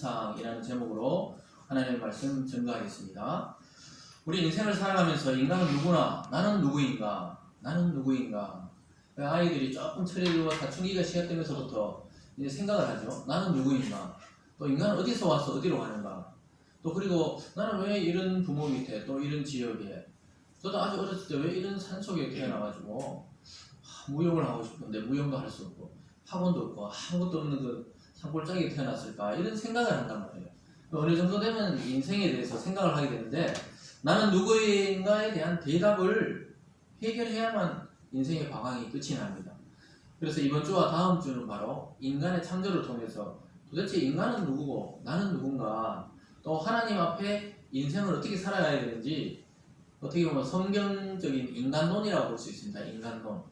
현상이라는 제목으로 하나님의 말씀 전가하겠습니다. 우리 인생을 살아가면서 인간은 누구나 나는 누구인가? 나는 누구인가? 아이들이 조금 철이 사춘기가 시작되면서부터 이제 생각을 하죠. 나는 누구인가? 또 인간은 어디서 와서 어디로 가는가? 또 그리고 나는 왜 이런 부모 밑에 또 이런 지역에 저도 아주 어렸을 때 왜 이런 산속에 태어나가지고 무용을 하고 싶은데 무용도 할 수 없고 학원도 없고 아무것도 없는 그 산골짜기에 태어났을까 이런 생각을 한단 말이에요. 어느 정도 되면 인생에 대해서 생각을 하게 되는데 나는 누구인가에 대한 대답을 해결해야만 인생의 과강이 끝이 납니다. 그래서 이번 주와 다음 주는 바로 인간의 창조를 통해서 도대체 인간은 누구고 나는 누군가 또 하나님 앞에 인생을 어떻게 살아가야 되는지 어떻게 보면 성경적인 인간론이라고 볼 수 있습니다. 인간론.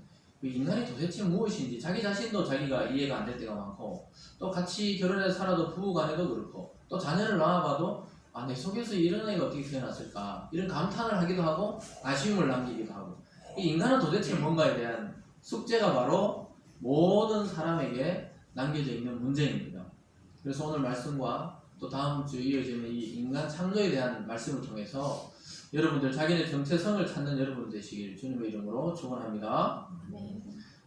그 인간이 도대체 무엇인지 자기 자신도 자기가 이해가 안 될 때가 많고 또 같이 결혼해서 살아도 부부간에도 그렇고 또 자녀를 낳아봐도 내 속에서 이런 애가 어떻게 태어났을까 이런 감탄을 하기도 하고 아쉬움을 남기기도 하고 이 인간은 도대체 뭔가에 대한 숙제가 바로 모든 사람에게 남겨져 있는 문제입니다. 그래서 오늘 말씀과 또 다음 주 이어지는 이 인간 창조에 대한 말씀을 통해서 여러분들 자기의 정체성을 찾는 여러분 되시길 주님의 이름으로 축원합니다. 네.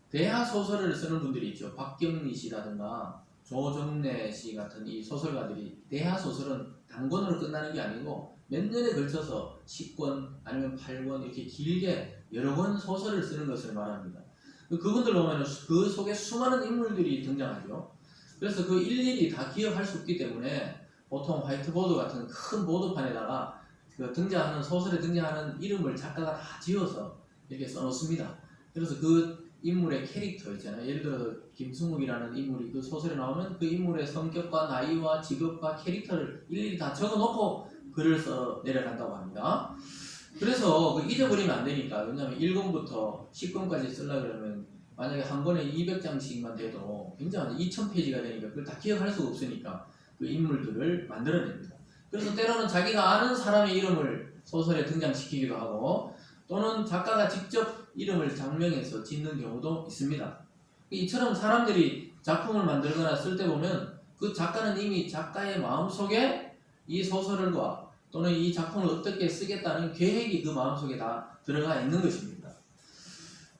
대하 소설을 쓰는 분들이 있죠. 박경리 씨라든가 조정래 씨 같은 이 소설가들이 대하 소설은 단권으로 끝나는 게 아니고 몇 년에 걸쳐서 10권 아니면 8권 이렇게 길게 여러 권 소설을 쓰는 것을 말합니다. 그분들 보면 그 속에 수많은 인물들이 등장하죠. 그래서 그 일일이 다 기억할 수 없기 때문에 보통 화이트보드 같은 큰 보드판에다가 그 등장하는 소설에 등장하는 이름을 작가가 다 지어서 이렇게 써놓습니다. 그래서 그 인물의 캐릭터 있잖아요. 예를 들어 김승욱이라는 인물이 그 소설에 나오면 그 인물의 성격과 나이와 직업과 캐릭터를 일일이 다 적어놓고 글을 써 내려간다고 합니다. 그래서 그 잊어버리면 안 되니까 왜냐하면 1권부터 10권까지 쓰려고 그러면 만약에 한 권에 200장씩만 돼도 굉장히 2000페이지가 되니까 그걸 다 기억할 수가 없으니까 그 인물들을 만들어냅니다. 그래서 때로는 자기가 아는 사람의 이름을 소설에 등장시키기도 하고 또는 작가가 직접 이름을 장명해서 짓는 경우도 있습니다. 이처럼 사람들이 작품을 만들거나 쓸 때 보면 그 작가는 이미 작가의 마음속에 이 소설과 또는 이 작품을 어떻게 쓰겠다는 계획이 그 마음속에 다 들어가 있는 것입니다.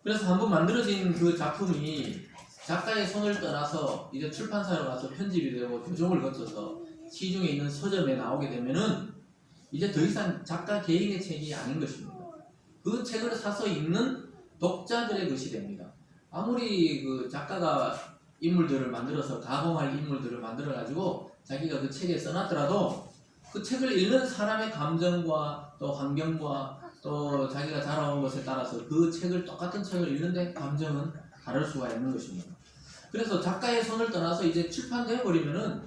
그래서 한번 만들어진 그 작품이 작가의 손을 떠나서 이제 출판사로 가서 편집이 되고 교정을 거쳐서 시중에 있는 서점에 나오게 되면은 이제 더 이상 작가 개인의 책이 아닌 것입니다. 그 책을 사서 읽는 독자들의 것이 됩니다. 아무리 그 작가가 인물들을 만들어서 가공할 인물들을 만들어 가지고 자기가 그 책에 써놨더라도 그 책을 읽는 사람의 감정과 또 환경과 또 자기가 자라온 것에 따라서 그 책을 똑같은 책을 읽는데 감정은 다를 수가 있는 것입니다. 그래서 작가의 손을 떠나서 이제 출판되어 버리면은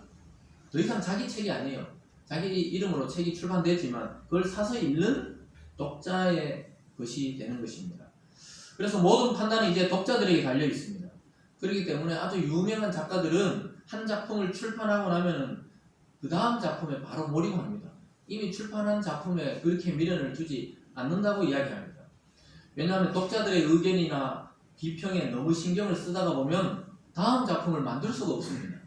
더 이상 자기 책이 아니에요. 자기 이름으로 책이 출판되지만 그걸 사서 읽는 독자의 것이 되는 것입니다. 그래서 모든 판단은 이제 독자들에게 달려 있습니다. 그렇기 때문에 아주 유명한 작가들은 한 작품을 출판하고 나면은 그 다음 작품에 바로 몰입합니다. 이미 출판한 작품에 그렇게 미련을 두지 않는다고 이야기합니다. 왜냐하면 독자들의 의견이나 비평에 너무 신경을 쓰다가 보면 다음 작품을 만들 수가 없습니다.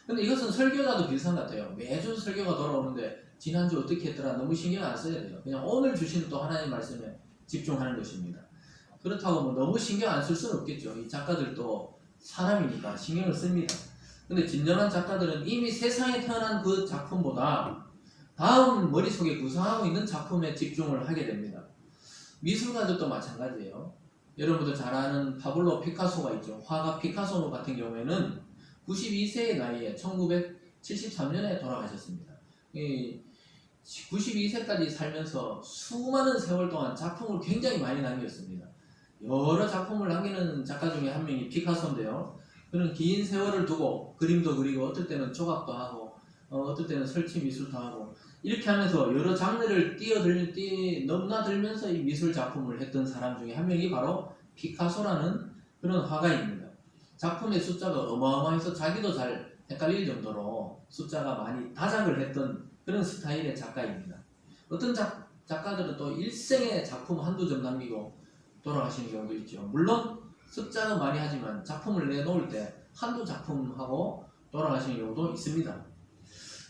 근데 이것은 설교자도 비슷한 것 같아요. 매주 설교가 돌아오는데 지난주 어떻게 했더라 너무 신경 안 써야 돼요. 그냥 오늘 주시는 또 하나님 말씀에 집중하는 것입니다. 그렇다고 뭐 너무 신경 안 쓸 수는 없겠죠. 이 작가들도 사람이니까 신경을 씁니다. 근데 진정한 작가들은 이미 세상에 태어난 그 작품보다 다음 머릿속에 구상하고 있는 작품에 집중을 하게 됩니다. 미술가들도 마찬가지예요. 여러분들 잘 아는 파블로 피카소가 있죠. 화가 피카소 같은 경우에는 92세의 나이에 1973년에 돌아가셨습니다. 92세까지 살면서 수많은 세월 동안 작품을 굉장히 많이 남겼습니다. 여러 작품을 남기는 작가 중에 한 명이 피카소인데요. 그는 긴 세월을 두고 그림도 그리고 어떨 때는 조각도 하고 어떨 때는 설치 미술도 하고 이렇게 하면서 여러 장르를 넘나들면서 이 미술 작품을 했던 사람 중에 한 명이 바로 피카소라는 그런 화가입니다. 작품의 숫자가 어마어마해서 자기도 잘 헷갈릴 정도로 숫자가 많이 다작을 했던 그런 스타일의 작가입니다. 어떤 작가들은 또 일생의 작품 한두 점 남기고 돌아가시는 경우도 있죠. 물론 숫자가 많이 하지만 작품을 내놓을 때 한두 작품하고 돌아가시는 경우도 있습니다.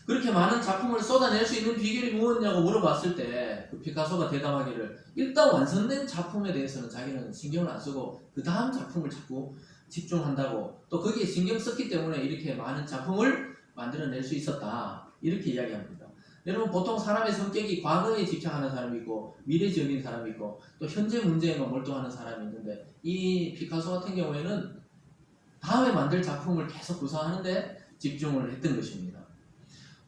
그렇게 많은 작품을 쏟아낼 수 있는 비결이 무엇이냐고 물어봤을 때 그 피카소가 대답하기를 일단 완성된 작품에 대해서는 자기는 신경을 안 쓰고 그 다음 작품을 자꾸 집중한다고, 또 거기에 신경 썼기 때문에 이렇게 많은 작품을 만들어낼 수 있었다, 이렇게 이야기합니다. 여러분, 보통 사람의 성격이 과거에 집착하는 사람이 있고 미래적인 사람이 있고 또 현재 문제에만 몰두하는 사람이 있는데, 이 피카소 같은 경우에는 다음에 만들 작품을 계속 구상하는데 집중을 했던 것입니다.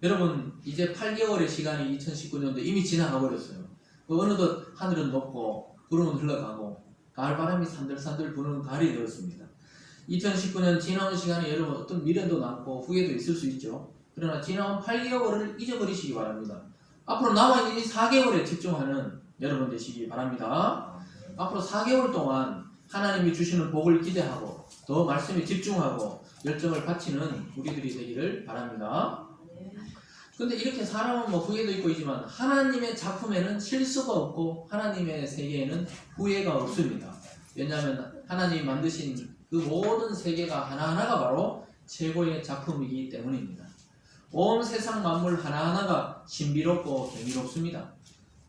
여러분, 이제 8개월의 시간이 2019년도 이미 지나가 버렸어요. 어느덧 하늘은 높고 구름은 흘러가고 가을바람이 산들산들 부는 가을이 되었습니다. 2019년 지나온 시간에 여러분 어떤 미련도 남고 후회도 있을 수 있죠. 그러나 지나온 8개월을 잊어버리시기 바랍니다. 앞으로 남아있는 이 4개월에 집중하는 여러분 되시기 바랍니다. 앞으로 4개월 동안 하나님이 주시는 복을 기대하고 더 말씀에 집중하고 열정을 바치는 우리들이 되기를 바랍니다. 근데 이렇게 사람은 뭐 후회도 있고 있지만 하나님의 작품에는 실수가 없고 하나님의 세계에는 후회가 없습니다. 왜냐하면 하나님이 만드신 그 모든 세계가 하나하나가 바로 최고의 작품이기 때문입니다. 온 세상 만물 하나하나가 신비롭고 경이롭습니다.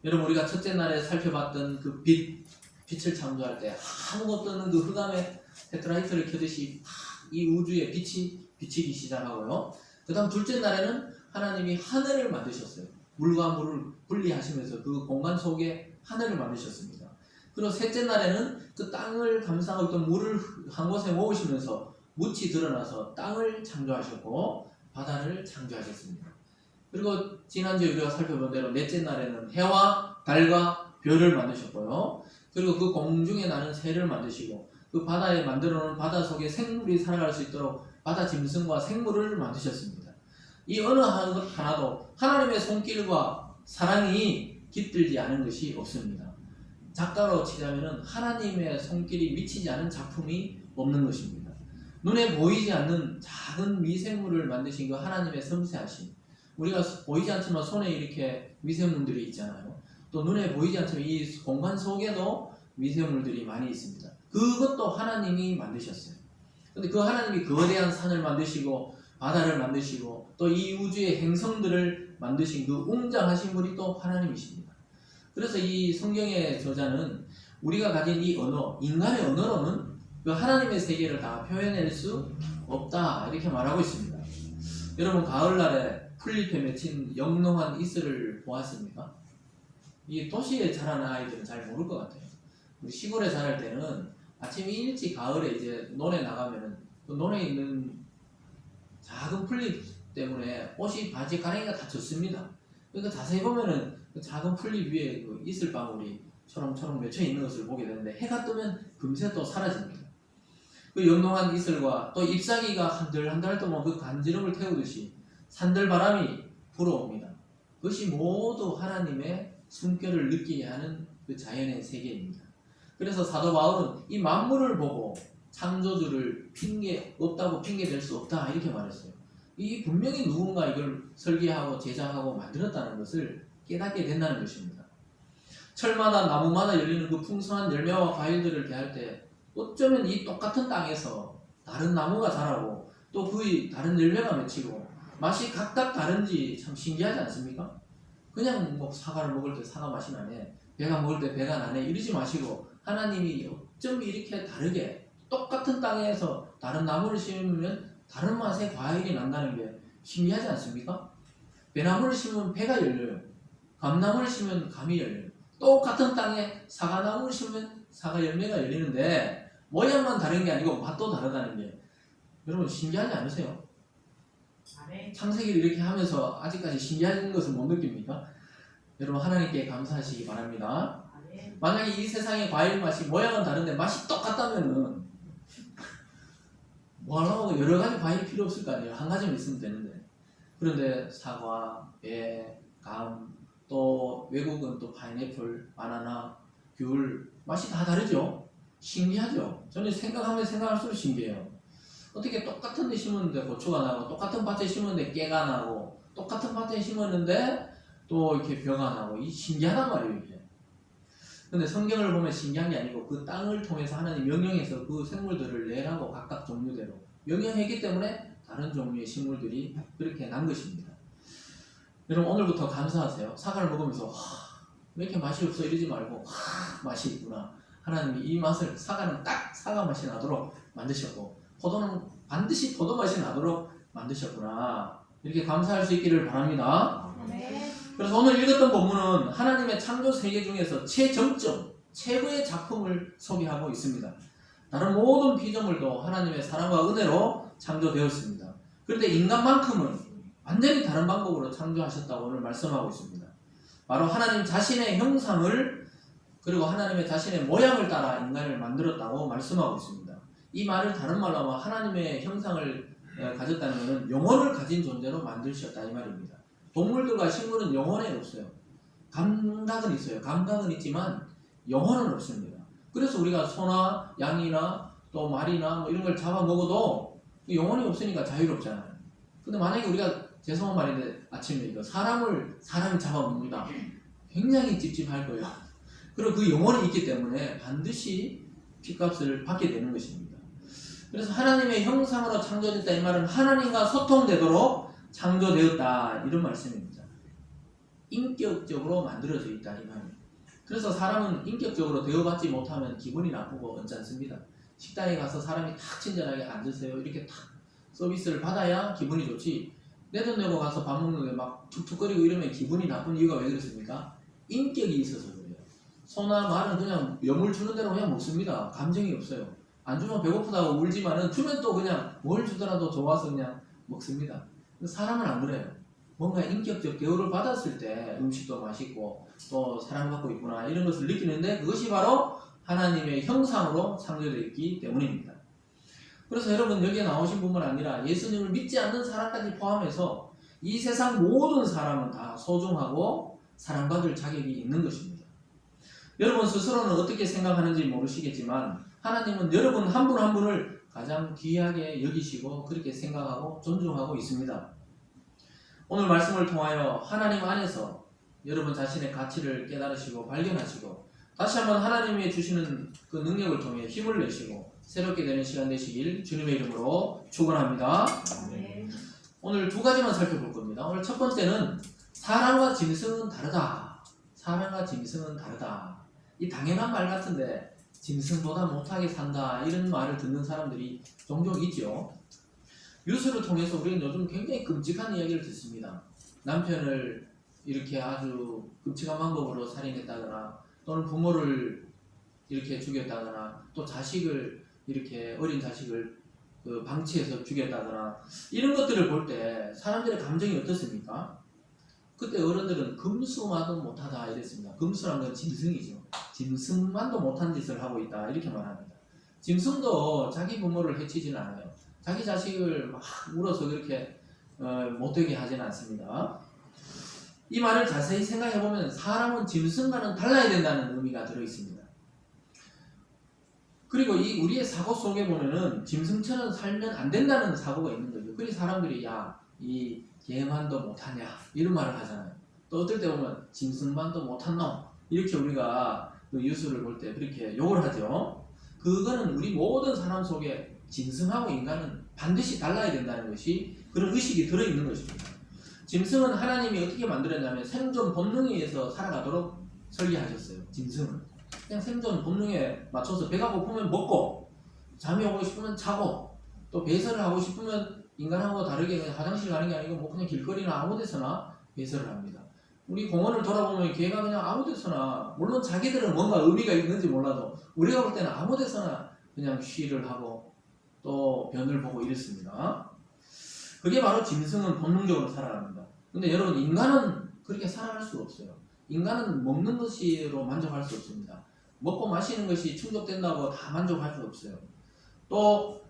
여러분, 우리가 첫째 날에 살펴봤던 그 빛을 창조할 때 아무것도 없는 그 흑암에 헤드라이트를 켜듯이 이 우주에 빛이 비치기 시작하고요. 그 다음 둘째 날에는 하나님이 하늘을 만드셨어요. 물과 물을 분리하시면서 그 공간 속에 하늘을 만드셨습니다. 그리고 셋째 날에는 그 땅을 감싸고 있던 물을 한 곳에 모으시면서 묻이 드러나서 땅을 창조하셨고 바다를 창조하셨습니다. 그리고 지난주에 우리가 살펴본 대로 넷째 날에는 해와 달과 별을 만드셨고요. 그리고 그 공중에 나는 새를 만드시고 그 바다에 만들어 놓은 바다 속에 생물이 살아갈 수 있도록 바다 짐승과 생물을 만드셨습니다. 이 어느 하나도 하나님의 손길과 사랑이 깃들지 않은 것이 없습니다. 작가로 치자면 하나님의 손길이 미치지 않은 작품이 없는 것입니다. 눈에 보이지 않는 작은 미생물을 만드신 그 하나님의 섬세하심, 우리가 보이지 않지만 손에 이렇게 미생물들이 있잖아요. 또 눈에 보이지 않지만 이 공간 속에도 미생물들이 많이 있습니다. 그것도 하나님이 만드셨어요. 근데 그 하나님이 거대한 산을 만드시고 바다를 만드시고 또 이 우주의 행성들을 만드신 그 웅장하신 분이 또 하나님이십니다. 그래서 이 성경의 저자는 우리가 가진 이 언어, 인간의 언어로는 그 하나님의 세계를 다 표현할 수 없다, 이렇게 말하고 있습니다. 여러분, 가을날에 풀잎에 맺힌 영롱한 이슬을 보았습니까? 이 도시에 자라는 아이들은 잘 모를 것 같아요. 우리 시골에 자랄 때는 아침 일찍 가을에 이제 논에 나가면은 그 논에 있는 작은 풀잎 때문에 옷이 바지 가랭이가 다 젖습니다. 그러니까 자세히 보면은 그 작은 풀잎 위에 그 이슬방울이 초롱초롱 맺혀 있는 것을 보게 되는데 해가 뜨면 금세 또 사라집니다. 그 영롱한 이슬과 또 잎사귀가 한들한들 동안 그 간지럼을 태우듯이 산들바람이 불어옵니다. 그것이 모두 하나님의 숨결을 느끼게 하는 그 자연의 세계입니다. 그래서 사도 바울은 이 만물을 보고 창조주를 없다고 핑계댈 수 없다, 이렇게 말했어요. 이 분명히 누군가 이걸 설계하고 제작하고 만들었다는 것을 깨닫게 된다는 것입니다. 철마다 나무마다 열리는 그 풍성한 열매와 과일들을 대할 때 어쩌면 이 똑같은 땅에서 다른 나무가 자라고 또 그 다른 열매가 맺히고 맛이 각각 다른지 참 신기하지 않습니까? 그냥 뭐 사과를 먹을 때 사과 맛이 나네, 배가 먹을 때 배가 나네, 이러지 마시고 하나님이 어쩜 이렇게 다르게 똑같은 땅에서 다른 나무를 심으면 다른 맛의 과일이 난다는 게 신기하지 않습니까? 배나무를 심으면 배가 열려요. 감나무를 심으면 감이 열려요. 똑같은 땅에 사과나무를 심으면 사과 열매가 열리는데 모양만 다른 게 아니고 맛도 다르다는 게 여러분 신기하지 않으세요? 창세기를 이렇게 하면서 아직까지 신기한 것을 못 느낍니까? 여러분, 하나님께 감사하시기 바랍니다. 만약에 이 세상의 과일 맛이 모양은 다른데 맛이 똑같다면은 뭐하려고 여러 가지 과일이 필요 없을 거 아니에요. 한 가지만 있으면 되는데. 그런데 사과, 배, 감, 또 외국은 또 파인애플, 바나나, 귤 맛이 다 다르죠. 신기하죠. 저는 생각하면 생각할수록 신기해요. 어떻게 똑같은 데 심었는데 고추가 나고 똑같은 밭에 심었는데 깨가 나고 똑같은 밭에 심었는데 또 이렇게 벼가 나고, 이 신기하단 말이에요 이게. 근데 성경을 보면 신기한 게 아니고 그 땅을 통해서 하나님 명령해서 그 생물들을 내라고 각각 종류대로 명령했기 때문에 다른 종류의 식물들이 그렇게 난 것입니다. 여러분 오늘부터 감사하세요. 사과를 먹으면서 왜 이렇게 맛이 없어 이러지 말고 맛이 있구나. 하나님이 이 맛을 사과는 딱 사과 맛이 나도록 만드셨고 포도는 반드시 포도 맛이 나도록 만드셨구나. 이렇게 감사할 수 있기를 바랍니다. 네. 그래서 오늘 읽었던 본문은 하나님의 창조 세계 중에서 최정점, 최고의 작품을 소개하고 있습니다. 다른 모든 피조물도 하나님의 사랑과 은혜로 창조되었습니다. 그런데 인간만큼은 완전히 다른 방법으로 창조하셨다고 오늘 말씀하고 있습니다. 바로 하나님 자신의 형상을 그리고 하나님의 자신의 모양을 따라 인간을 만들었다고 말씀하고 있습니다. 이 말을 다른 말로 하면 하나님의 형상을 가졌다는 것은 영혼을 가진 존재로 만드셨다 이 말입니다. 동물들과 식물은 영혼이 없어요. 감각은 있어요. 감각은 있지만 영혼은 없습니다. 그래서 우리가 소나 양이나 또 말이나 뭐 이런 걸 잡아먹어도 영혼이 없으니까 자유롭잖아요. 근데 만약에 우리가 죄송한 말인데 아침에 이거 사람이 잡아먹는다. 굉장히 찝찝할 거예요. 그리고 그 영혼이 있기 때문에 반드시 핏값을 받게 되는 것입니다. 그래서 하나님의 형상으로 창조됐다 이 말은 하나님과 소통되도록 창조되었다 이런 말씀입니다. 인격적으로 만들어져 있다 이 말입니다. 그래서 사람은 인격적으로 대우받지 못하면 기분이 나쁘고 언짢습니다. 식당에 가서 사람이 탁 친절하게 앉으세요 이렇게 탁 서비스를 받아야 기분이 좋지 내 돈 내고 가서 밥 먹는데 막 툭툭거리고 이러면 기분이 나쁜 이유가 왜 그렇습니까? 인격이 있어서 그래요. 소나 말은 그냥 염을 주는 대로 그냥 먹습니다. 감정이 없어요. 안 주면 배고프다고 울지만은 주면 또 그냥 뭘 주더라도 좋아서 그냥 먹습니다. 사람은 안 그래요. 뭔가 인격적 대우를 받았을 때 음식도 맛있고 또 사랑받고 있구나 이런 것을 느끼는데 그것이 바로 하나님의 형상으로 창조되어 있기 때문입니다. 그래서 여러분 여기에 나오신 분만 아니라 예수님을 믿지 않는 사람까지 포함해서 이 세상 모든 사람은 다 소중하고 사랑받을 자격이 있는 것입니다. 여러분 스스로는 어떻게 생각하는지 모르시겠지만 하나님은 여러분 한 분 한 분을 가장 귀하게 여기시고 그렇게 생각하고 존중하고 있습니다. 오늘 말씀을 통하여 하나님 안에서 여러분 자신의 가치를 깨달으시고 발견하시고 다시 한번 하나님이 주시는 그 능력을 통해 힘을 내시고 새롭게 되는 시간 되시길 주님의 이름으로 축원합니다. 네. 오늘 두 가지만 살펴볼 겁니다. 오늘 첫 번째는 사람과 짐승은 다르다. 사람과 짐승은 다르다. 이 당연한 말 같은데 짐승보다 못하게 산다 이런 말을 듣는 사람들이 종종 있죠. 뉴스를 통해서 우리는 요즘 굉장히 끔찍한 이야기를 듣습니다. 남편을 이렇게 아주 끔찍한 방법으로 살인했다거나 또는 부모를 이렇게 죽였다거나 또 자식을 이렇게 어린 자식을 방치해서 죽였다거나 이런 것들을 볼 때 사람들의 감정이 어떻습니까? 그때 어른들은 금수마도 못하다 이랬습니다. 금수란 건 짐승이죠. 짐승만도 못한 짓을 하고 있다 이렇게 말합니다. 짐승도 자기 부모를 해치지는 않아요. 자기 자식을 막 울어서 그렇게 못되게 하지는 않습니다. 이 말을 자세히 생각해보면 사람은 짐승과는 달라야 된다는 의미가 들어있습니다. 그리고 이 우리의 사고 속에 보면은 짐승처럼 살면 안 된다는 사고가 있는 거죠. 그래서 사람들이 야, 이 개만도 못하냐 이런 말을 하잖아요. 또 어떨 때 보면 짐승만도 못한 놈 이렇게 우리가 그 뉴스를 볼 때 그렇게 욕을 하죠. 그거는 우리 모든 사람 속에 짐승하고 인간은 반드시 달라야 된다는 것이 그런 의식이 들어있는 것입니다. 짐승은 하나님이 어떻게 만들었냐면 생존 본능에 의해서 살아가도록 설계하셨어요. 짐승은 그냥 생존 본능에 맞춰서 배가 고프면 먹고 잠이 오고 싶으면 자고 또 배설을 하고 싶으면 인간하고 다르게 그냥 화장실 가는 게 아니고 뭐 그냥 길거리나 아무 데서나 배설을 합니다. 우리 공원을 돌아보면 개가 그냥 아무 데서나 물론 자기들은 뭔가 의미가 있는지 몰라도 우리가 볼 때는 아무 데서나 그냥 쉬를 하고 또 변을 보고 이랬습니다. 그게 바로 짐승은 본능적으로 살아갑니다. 근데 여러분 인간은 그렇게 살아갈 수 없어요. 인간은 먹는 것으로 만족할 수 없습니다. 먹고 마시는 것이 충족된다고 다 만족할 수 없어요. 또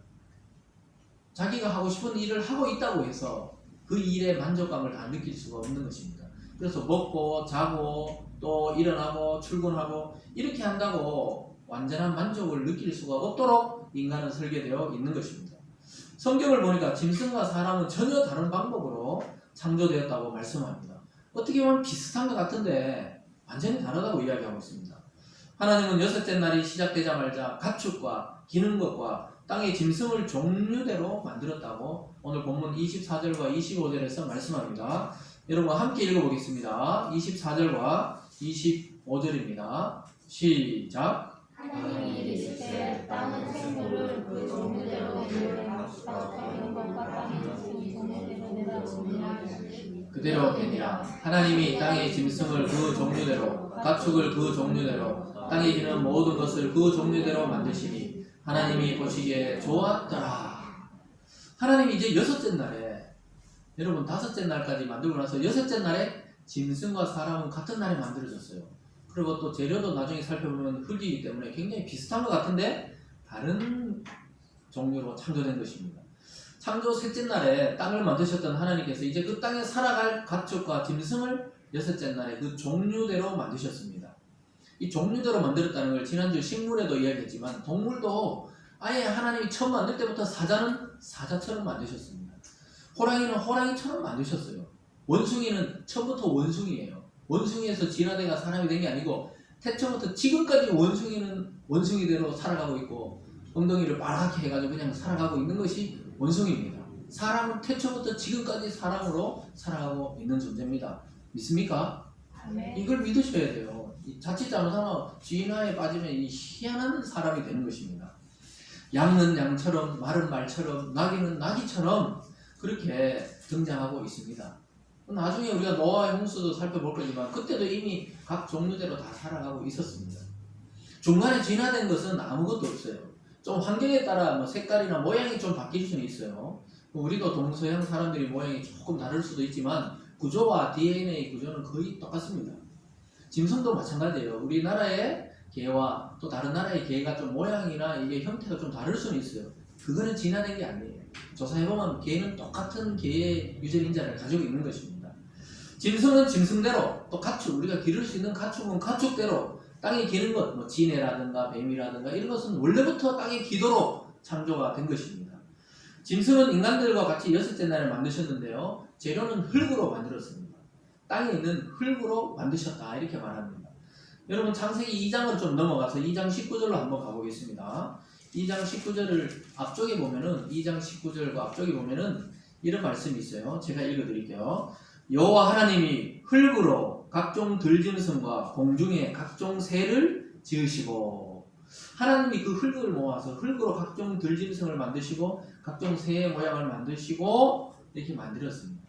자기가 하고 싶은 일을 하고 있다고 해서 그 일의 만족감을 다 느낄 수가 없는 것입니다. 그래서 먹고 자고 또 일어나고 출근하고 이렇게 한다고 완전한 만족을 느낄 수가 없도록 인간은 설계되어 있는 것입니다. 성경을 보니까 짐승과 사람은 전혀 다른 방법으로 창조되었다고 말씀합니다. 어떻게 보면 비슷한 것 같은데 완전히 다르다고 이야기하고 있습니다. 하나님은 여섯째 날이 시작되자마자 가축과 기는 것과 땅의 짐승을 종류대로 만들었다고 오늘 본문 24절과 25절에서 말씀합니다. 여러분 함께 읽어보겠습니다. 24절과 25절입니다. 시작. 하나님이 이르시되 땅은 생물을 그 종류대로 이르되 각각 다른 것과 땅의 그 종류대로 내다주니라. 그대로 되니라. 하나님이 땅의 짐승을 그 종류대로 가축을 그 종류대로 땅에 기는 모든 것을 그 종류대로 만드시니 하나님이 보시기에 좋았더라. 하나님이 이제 여섯째 날에, 여러분 다섯째 날까지 만들고 나서 여섯째 날에 짐승과 사람은 같은 날에 만들어졌어요. 그리고 또 재료도 나중에 살펴보면 흙이기 때문에 굉장히 비슷한 것 같은데 다른 종류로 창조된 것입니다. 창조 셋째 날에 땅을 만드셨던 하나님께서 이제 그 땅에 살아갈 가축과 짐승을 여섯째 날에 그 종류대로 만드셨습니다. 이 종류대로 만들었다는 걸 지난주 식물에도 이야기했지만 동물도 아예 하나님이 처음 만들 때부터 사자는 사자처럼 만드셨습니다. 호랑이는 호랑이처럼 만드셨어요. 원숭이는 처음부터 원숭이에요. 원숭이에서 진화대가 사람이 된 게 아니고 태초부터 지금까지 원숭이는 원숭이대로 살아가고 있고 엉덩이를 빨갛게 해가지고 그냥 살아가고 있는 것이 원숭이입니다. 사람은 태초부터 지금까지 사람으로 살아가고 있는 존재입니다. 믿습니까? 이걸 믿으셔야 돼요. 자칫 잘못하면 진화에 빠지면 이 희한한 사람이 되는 것입니다. 양은 양처럼, 말은 말처럼, 나귀는 나귀처럼 그렇게 등장하고 있습니다. 나중에 우리가 노아의 홍수도 살펴볼 거지만 그때도 이미 각 종류대로 다 살아가고 있었습니다. 중간에 진화된 것은 아무것도 없어요. 좀 환경에 따라 색깔이나 모양이 좀 바뀔 수는 있어요. 우리도 동서양 사람들이 모양이 조금 다를 수도 있지만 구조와 DNA 구조는 거의 똑같습니다. 짐승도 마찬가지예요. 우리나라의 개와 또 다른 나라의 개가 좀 모양이나 이게 형태가 좀 다를 수는 있어요. 그거는 진화된 게 아니에요. 조사해보면 개는 똑같은 개의 유전인자를 가지고 있는 것입니다. 짐승은 짐승대로, 또 가축, 우리가 기를 수 있는 가축은 가축대로 땅에 기는 것, 지네라든가 뱀이라든가 이런 것은 원래부터 땅에 기도로 창조가 된 것입니다. 짐승은 인간들과 같이 여섯째 날에 만드셨는데요. 재료는 흙으로 만들었습니다. 땅에 있는 흙으로 만드셨다 이렇게 말합니다. 여러분 창세기 2장으로 좀 넘어가서 2장 19절로 한번 가보겠습니다. 2장 19절을 앞쪽에 보면은 2장 19절과 앞쪽에 보면은 이런 말씀이 있어요. 제가 읽어드릴게요. 여호와 하나님이 흙으로 각종 들짐승과 공중의 각종 새를 지으시고, 하나님이 그 흙을 모아서 흙으로 각종 들짐승을 만드시고 각종 새의 모양을 만드시고 이렇게 만들었습니다.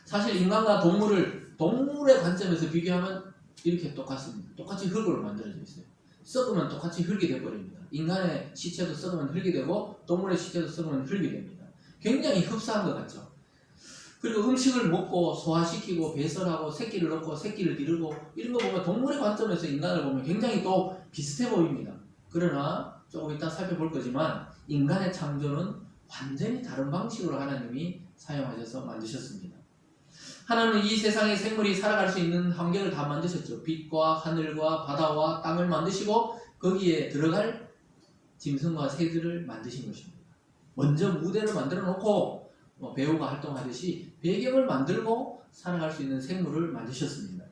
사실 인간과 동물의 관점에서 비교하면 이렇게 똑같습니다. 똑같이 흙으로 만들어져 있어요. 썩으면 똑같이 흙이 되어버립니다. 인간의 시체도 썩으면 흙이 되고 동물의 시체도 썩으면 흙이 됩니다. 굉장히 흡사한 것 같죠. 그리고 음식을 먹고 소화시키고 배설하고 새끼를 넣고 새끼를 기르고 이런 거 보면 동물의 관점에서 인간을 보면 굉장히 또 비슷해 보입니다. 그러나 조금 이따 살펴볼 거지만 인간의 창조는 완전히 다른 방식으로 하나님이 사용하셔서 만드셨습니다. 하나님은 이 세상의 생물이 살아갈 수 있는 환경을 다 만드셨죠. 빛과 하늘과 바다와 땅을 만드시고 거기에 들어갈 짐승과 새들을 만드신 것입니다. 먼저 무대를 만들어 놓고 배우가 활동하듯이 배경을 만들고 살아갈 수 있는 생물을 만드셨습니다.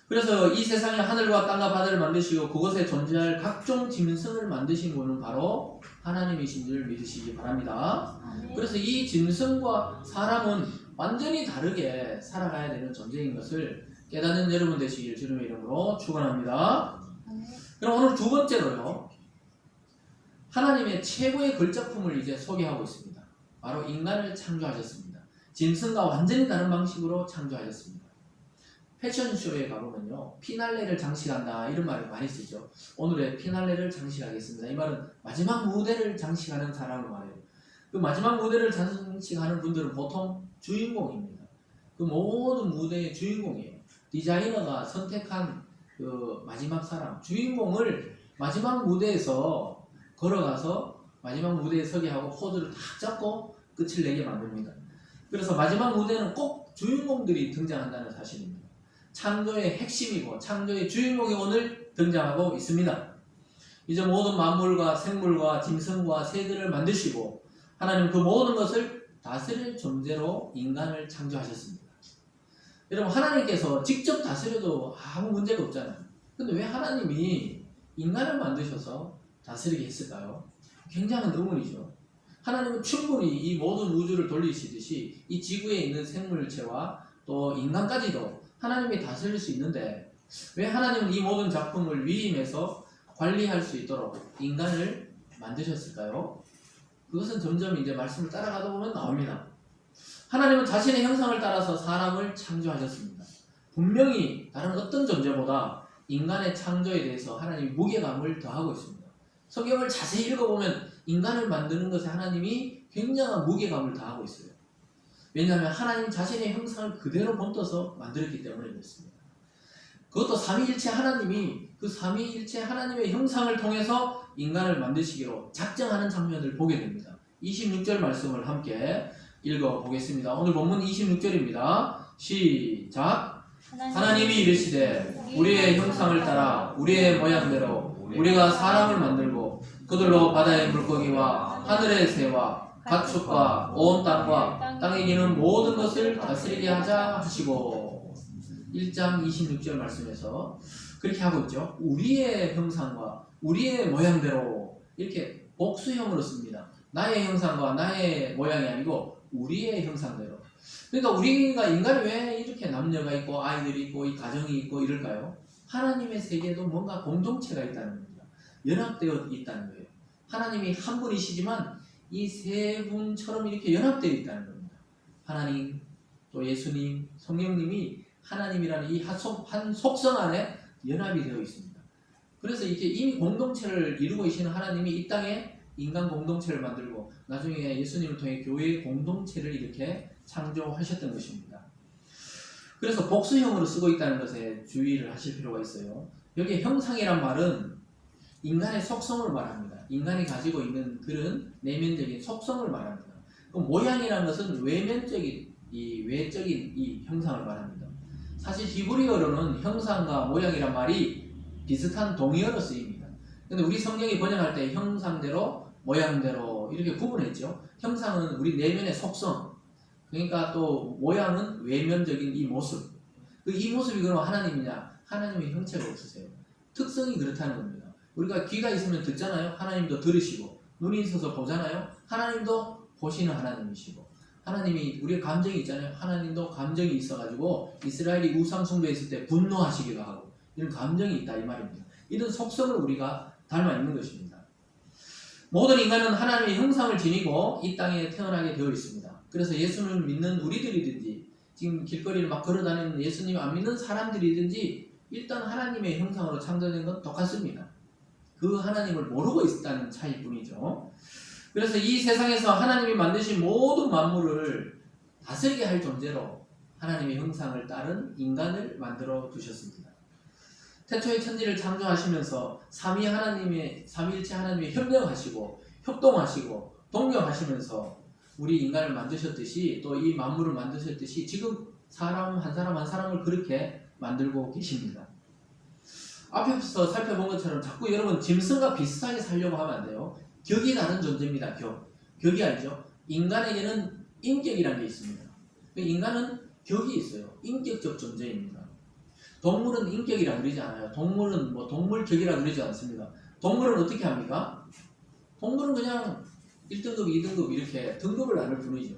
그래서 이 세상에 하늘과 땅과 바다를 만드시고 그곳에 존재할 각종 짐승을 만드신 분은 바로 하나님이신 줄 믿으시기 바랍니다. 그래서 이 짐승과 사람은 완전히 다르게 살아가야 되는 존재인 것을 깨닫는 여러분 되시길 주님의 이름으로 축원합니다. 그럼 오늘 두 번째로요, 하나님의 최고의 걸작품을 이제 소개하고 있습니다. 바로 인간을 창조하셨습니다. 짐승과 완전히 다른 방식으로 창조하셨습니다. 패션쇼에 가보면요, 피날레를 장식한다 이런 말을 많이 쓰죠. 오늘의 피날레를 장식하겠습니다. 이 말은 마지막 무대를 장식하는 사람을 말해요. 그 마지막 무대를 장식하는 분들은 보통 주인공입니다. 그 모든 무대의 주인공이에요. 디자이너가 선택한 그 마지막 사람, 주인공을 마지막 무대에서 걸어가서 마지막 무대에 서게 하고 포즈를 딱 잡고 끝을 내게 만듭니다. 그래서 마지막 무대는 꼭 주인공들이 등장한다는 사실입니다. 창조의 핵심이고 창조의 주인공이 오늘 등장하고 있습니다. 이제 모든 만물과 생물과 짐승과 새들을 만드시고 하나님 그 모든 것을 다스릴 존재로 인간을 창조하셨습니다. 여러분, 하나님께서 직접 다스려도 아무 문제가 없잖아요. 근데 왜 하나님이 인간을 만드셔서 다스리게 했을까요? 굉장한 의문이죠. 하나님은 충분히 이 모든 우주를 돌리시듯이 이 지구에 있는 생물체와 또 인간까지도 하나님이 다스릴 수 있는데 왜 하나님은 이 모든 작품을 위임해서 관리할 수 있도록 인간을 만드셨을까요? 그것은 점점 이제 말씀을 따라가다 보면 나옵니다. 하나님은 자신의 형상을 따라서 사람을 창조하셨습니다. 분명히 다른 어떤 존재보다 인간의 창조에 대해서 하나님이 무게감을 더하고 있습니다. 성경을 자세히 읽어보면 인간을 만드는 것에 하나님이 굉장한 무게감을 더하고 있어요. 왜냐하면 하나님 자신의 형상을 그대로 본떠서 만들었기 때문에 그렇습니다. 그것도 삼위일체 하나님이 그 삼위일체 하나님의 형상을 통해서 인간을 만드시기로 작정하는 장면을 보게 됩니다. 26절 말씀을 함께 읽어보겠습니다. 오늘 본문 26절입니다. 시작. 하나님이 이르시되 우리의 형상을 따라 우리의 모양대로 우리가 사람을 만들고 그들로 바다의 물고기와 하늘의 새와 가축과 온 땅과 땅에 기는 모든 것을 다스리게 하자 하시고 1장 26절 말씀에서 그렇게 하고 있죠. 우리의 형상과 우리의 모양대로 이렇게 복수형으로 씁니다. 나의 형상과 나의 모양이 아니고 우리의 형상대로. 그러니까 우리가 인간이 왜 이렇게 남녀가 있고 아이들이 있고 이 가정이 있고 이럴까요? 하나님의 세계에도 뭔가 공동체가 있다는 겁니다. 연합되어 있다는 거예요. 하나님이 한 분이시지만 이 세 분처럼 이렇게 연합되어 있다는 겁니다. 하나님, 또 예수님, 성령님이 하나님이라는 이 한 속성 안에 연합이 되어 있습니다. 그래서 이렇게 이미 공동체를 이루고 계시는 하나님이 이 땅에 인간 공동체를 만들고 나중에 예수님을 통해 교회의 공동체를 이렇게 창조하셨던 것입니다. 그래서 복수형으로 쓰고 있다는 것에 주의를 하실 필요가 있어요. 여기 형상이란 말은 인간의 속성을 말합니다. 인간이 가지고 있는 그런 내면적인 속성을 말합니다. 그럼 모양이라는 것은 외적인 이 형상을 말합니다. 사실 히브리어로는 형상과 모양이란 말이 비슷한 동의어로 쓰입니다. 근데 우리 성경이 번역할 때 형상대로 모양대로 이렇게 구분했죠. 형상은 우리 내면의 속성, 그러니까 또 모양은 외면적인 이 모습. 이 모습이 그럼 하나님이냐? 하나님의 형체가 없으세요. 특성이 그렇다는 겁니다. 우리가 귀가 있으면 듣잖아요. 하나님도 들으시고 눈이 있어서 보잖아요. 하나님도 보시는 하나님이시고 하나님이 우리의 감정이 있잖아요. 하나님도 감정이 있어가지고 이스라엘이 우상 숭배했을 때 분노하시기도 하고 이런 감정이 있다 이 말입니다. 이런 속성을 우리가 닮아 있는 것입니다. 모든 인간은 하나님의 형상을 지니고 이 땅에 태어나게 되어 있습니다. 그래서 예수를 믿는 우리들이든지 지금 길거리를 막 걸어다니는 예수님 안 믿는 사람들이든지 일단 하나님의 형상으로 창조된 건 똑같습니다. 그 하나님을 모르고 있다는 차이일 뿐이죠. 그래서 이 세상에서 하나님이 만드신 모든 만물을 다스리게 할 존재로 하나님의 형상을 따른 인간을 만들어 두셨습니다. 태초에 천지를 창조하시면서 삼위일체 하나님이 협력하시고 협동하시고 동력하시면서 우리 인간을 만드셨듯이 또 이 만물을 만드셨듯이 지금 사람 한 사람을 그렇게 만들고 계십니다. 앞에서 살펴본 것처럼 자꾸 여러분 짐승과 비슷하게 살려고 하면 안 돼요. 격이 다른 존재입니다. 격이 알죠? 인간에게는 인격이라는 게 있습니다. 인간은 격이 있어요. 인격적 존재입니다. 동물은 인격이라고 그러지 않아요. 동물은 동물격이라고 그러지 않습니다. 동물은 어떻게 합니까? 동물은 그냥 1등급, 2등급 이렇게 등급을 나눌 뿐이죠.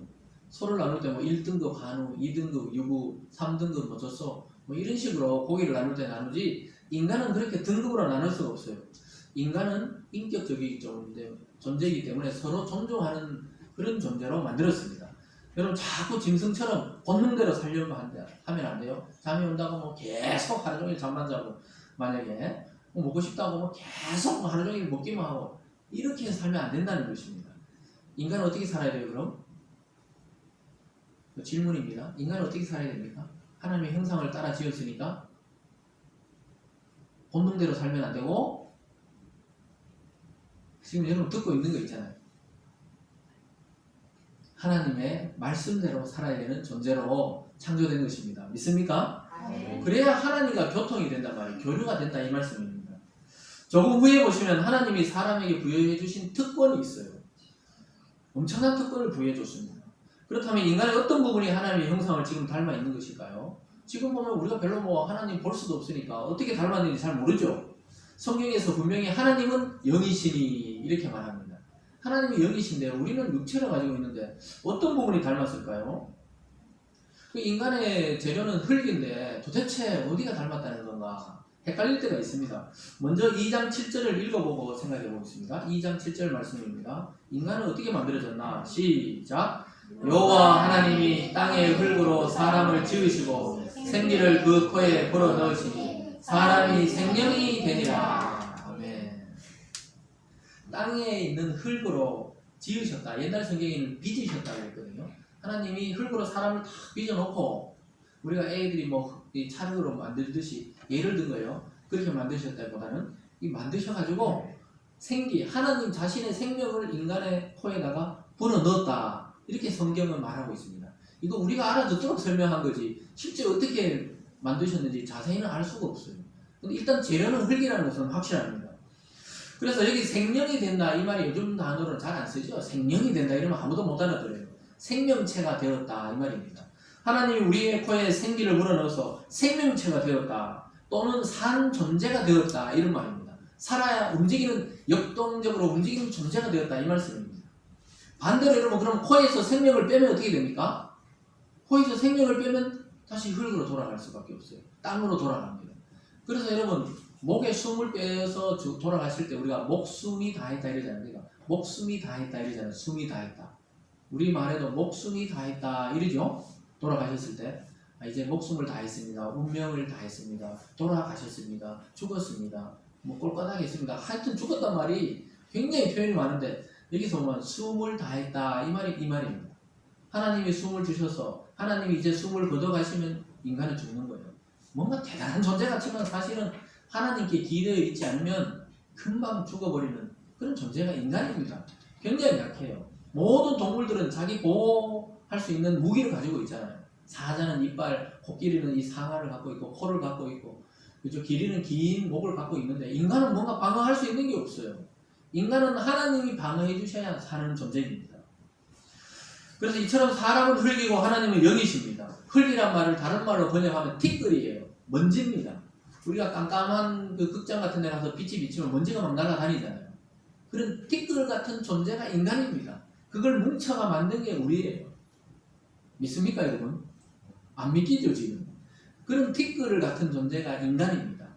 소를 나눌 때 1등급 한우, 2등급 유부, 3등급 젖소 이런 식으로 고기를 나눌 때 나누지 인간은 그렇게 등급으로 나눌 수가 없어요. 인간은 인격적인 존재이기 때문에 서로 존중하는 그런 존재로 만들었습니다. 여러분 자꾸 짐승처럼 본능대로 살려고 하면 안 돼요. 잠이 온다고 계속 하루 종일 잠만 자고 만약에 먹고 싶다고 계속 하루 종일 먹기만 하고 이렇게 살면 안 된다는 것입니다. 인간은 어떻게 살아야 돼요 그럼? 질문입니다. 인간은 어떻게 살아야 됩니까? 하나님의 형상을 따라 지었으니까 본능대로 살면 안 되고 지금 여러분 듣고 있는 거 있잖아요. 하나님의 말씀대로 살아야 되는 존재로 창조된 것입니다. 믿습니까? 네. 그래야 하나님과 교통이 된단 말이에요. 교류가 된다 이 말씀입니다. 조금 후에 보시면 하나님이 사람에게 부여해 주신 특권이 있어요. 엄청난 특권을 부여해 줬습니다. 그렇다면 인간의 어떤 부분이 하나님의 형상을 지금 닮아 있는 것일까요? 지금 보면 우리가 별로 하나님 볼 수도 없으니까 어떻게 닮았는지 잘 모르죠. 성경에서 분명히 하나님은 영이시니 이렇게 말합니다. 하나님이 영이신데 우리는 육체를 가지고 있는데 어떤 부분이 닮았을까요? 그 인간의 재료는 흙인데 도대체 어디가 닮았다는 건가 헷갈릴 때가 있습니다. 먼저 2장 7절을 읽어보고 생각해 보겠습니다. 2장 7절 말씀입니다. 인간은 어떻게 만들어졌나? 시작. 여호와 하나님이 땅의 흙으로 사람을 지으시고 생기를 그 코에 불어 넣으시니 사람이 생명이 되니라. 아멘. 땅에 있는 흙으로 지으셨다. 옛날 성경에는 빚으셨다고 했거든요. 하나님이 흙으로 사람을 다 빚어놓고 우리가 애들이 뭐 찰흙으로 만들듯이 예를 든 거예요. 그렇게 만드셨다기보다는 이 만드셔가지고 하나님 자신의 생명을 인간의 코에다가 불어 넣었다. 이렇게 성경은 말하고 있습니다. 이거 우리가 알아듣도록 설명한 거지 실제 어떻게 만드셨는지 자세히는 알 수가 없어요. 근데 일단 재료는 흙이라는 것은 확실합니다. 그래서 여기 생명이 된다 이 말이 요즘 단어로는 잘 안 쓰죠. 생명이 된다 이러면 아무도 못 알아들어요. 생명체가 되었다 이 말입니다. 하나님이 우리의 코에 생기를 불어넣어서 생명체가 되었다 또는 산 존재가 되었다 이런 말입니다. 살아야 움직이는 역동적으로 움직이는 존재가 되었다 이 말씀입니다. 반대로 여러분 그럼 코에서 생명을 빼면 어떻게 됩니까? 코에서 생명을 빼면 다시 흙으로 돌아갈 수밖에 없어요. 땅으로 돌아갑니다. 그래서 여러분 목에 숨을 빼서 돌아가실 때 우리가 목숨이 다했다 이러잖아요. 그러니까 목숨이 다했다 이러잖아요. 숨이 다했다. 우리 말에도 목숨이 다했다 이러죠. 돌아가셨을 때 이제 목숨을 다했습니다. 운명을 다했습니다. 돌아가셨습니다. 죽었습니다. 뭐 꼴까닥했습니다. 하여튼 죽었단 말이 굉장히 표현이 많은데 여기서 보면 숨을 다했다 이 말입니다. 하나님이 숨을 주셔서 하나님이 이제 숨을 걷어가시면 인간은 죽는 거예요. 뭔가 대단한 존재 같지만 사실은 하나님께 기대어 있지 않으면 금방 죽어버리는 그런 존재가 인간입니다. 굉장히 약해요. 모든 동물들은 자기 보호할 수 있는 무기를 가지고 있잖아요. 사자는 이빨, 코끼리는 이 상아를 갖고 있고 코를 갖고 있고 그죠? 기린은 긴 목을 갖고 있는데 인간은 뭔가 방어할 수 있는 게 없어요. 인간은 하나님이 방어해 주셔야 사는 존재입니다. 그래서 이처럼 사람은 흙이고 하나님은 영이십니다. 흙이란 말을 다른 말로 번역하면 티끌이에요. 먼지입니다. 우리가 깜깜한 그 극장 같은 데 가서 빛이 비치면 먼지가 막 날아다니잖아요. 그런 티끌 같은 존재가 인간입니다. 그걸 뭉쳐가 만든 게 우리예요. 믿습니까 여러분? 안 믿기죠 지금? 그런 티끌 같은 존재가 인간입니다.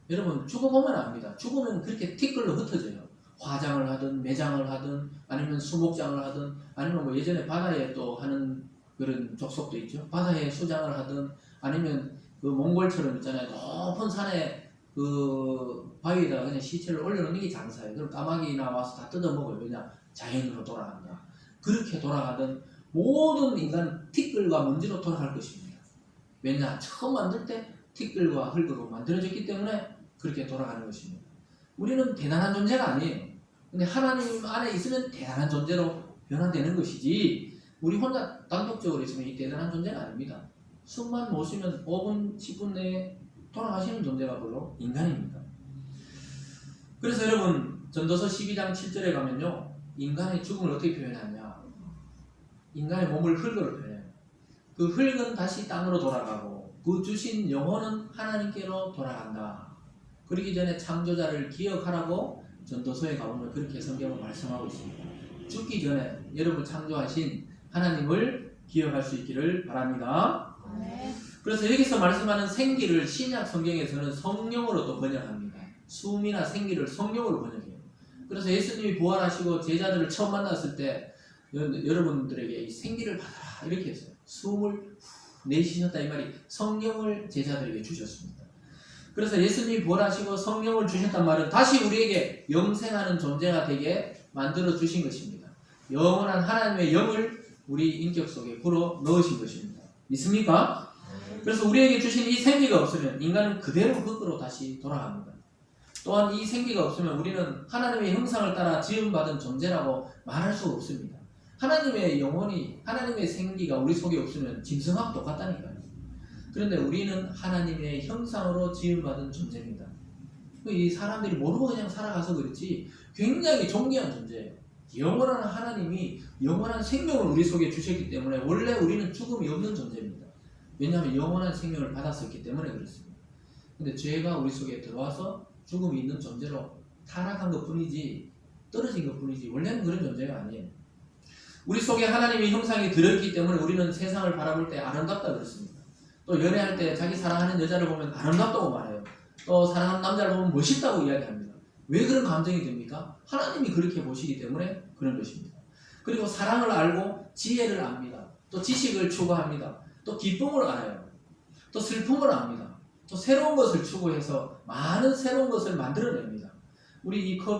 여러분 죽어보면 압니다. 죽으면 그렇게 티끌로 흩어져요. 화장을 하든 매장을 하든 아니면 수목장을 하든 아니면 뭐 예전에 바다에 또 하는 그런 족속도 있죠. 바다에 수장을 하든 아니면 그 몽골처럼 있잖아요. 높은 산에 그 바위에다가 그냥 시체를 올려놓는 게 장사예요. 그럼 까마귀나 와서 다 뜯어먹어요. 그냥 자연으로 돌아간다. 그렇게 돌아가던 모든 인간은 티끌과 먼지로 돌아갈 것입니다. 왜냐? 처음 만들 때 티끌과 흙으로 만들어졌기 때문에 그렇게 돌아가는 것입니다. 우리는 대단한 존재가 아니에요. 근데 하나님 안에 있으면 대단한 존재로 변화되는 것이지 우리 혼자 단독적으로 있으면 이 대단한 존재가 아닙니다. 숨만 못 쉬면 5분, 10분 내에 돌아가시는 존재가 바로 인간입니다. 그래서 여러분 전도서 12장 7절에 가면요. 인간의 죽음을 어떻게 표현하냐. 인간의 몸을 흙으로 표현해요. 그 흙은 다시 땅으로 돌아가고 그 주신 영혼은 하나님께로 돌아간다. 그러기 전에 창조자를 기억하라고 전도서에 가보면 그렇게 성경을 말씀하고 있습니다. 죽기 전에 여러분 창조하신 하나님을 기억할 수 있기를 바랍니다. 네. 그래서 여기서 말씀하는 생기를 신약 성경에서는 성령으로 또 번역합니다. 숨이나 생기를 성령으로 번역해요. 그래서 예수님이 부활하시고 제자들을 처음 만났을 때 여러분들에게 이 생기를 받아라 이렇게 했어요. 숨을 내쉬셨다 이 말이 성령을 제자들에게 주셨습니다. 그래서 예수님이 부활하시고 성령을 주셨단 말은 다시 우리에게 영생하는 존재가 되게 만들어 주신 것입니다. 영원한 하나님의 영을 우리 인격 속에 불어 넣으신 것입니다. 믿습니까? 그래서 우리에게 주신 이 생기가 없으면 인간은 그대로 흙으로 다시 돌아갑니다. 또한 이 생기가 없으면 우리는 하나님의 형상을 따라 지음받은 존재라고 말할 수 없습니다. 하나님의 영혼이 하나님의 생기가 우리 속에 없으면 짐승하고 똑같다니까요. 그런데 우리는 하나님의 형상으로 지음받은 존재입니다. 이 사람들이 모르고 그냥 살아가서 그렇지 굉장히 존귀한 존재예요. 영원한 하나님이 영원한 생명을 우리 속에 주셨기 때문에 원래 우리는 죽음이 없는 존재입니다. 왜냐하면 영원한 생명을 받았었기 때문에 그렇습니다. 근데 죄가 우리 속에 들어와서 죽음이 있는 존재로 타락한 것 뿐이지 떨어진 것 뿐이지 원래는 그런 존재가 아니에요. 우리 속에 하나님의 형상이 들어있기 때문에 우리는 세상을 바라볼 때 아름답다 그랬습니다. 또 연애할 때 자기 사랑하는 여자를 보면 아름답다고 말해요. 또 사랑하는 남자를 보면 멋있다고 이야기합니다. 왜 그런 감정이 됩니까? 하나님이 그렇게 보시기 때문에 그런 것입니다. 그리고 사랑을 알고 지혜를 압니다. 또 지식을 추구합니다. 또 기쁨을 알아요. 또 슬픔을 압니다. 또 새로운 것을 추구해서 많은 새로운 것을 만들어냅니다. 우리 이 컵이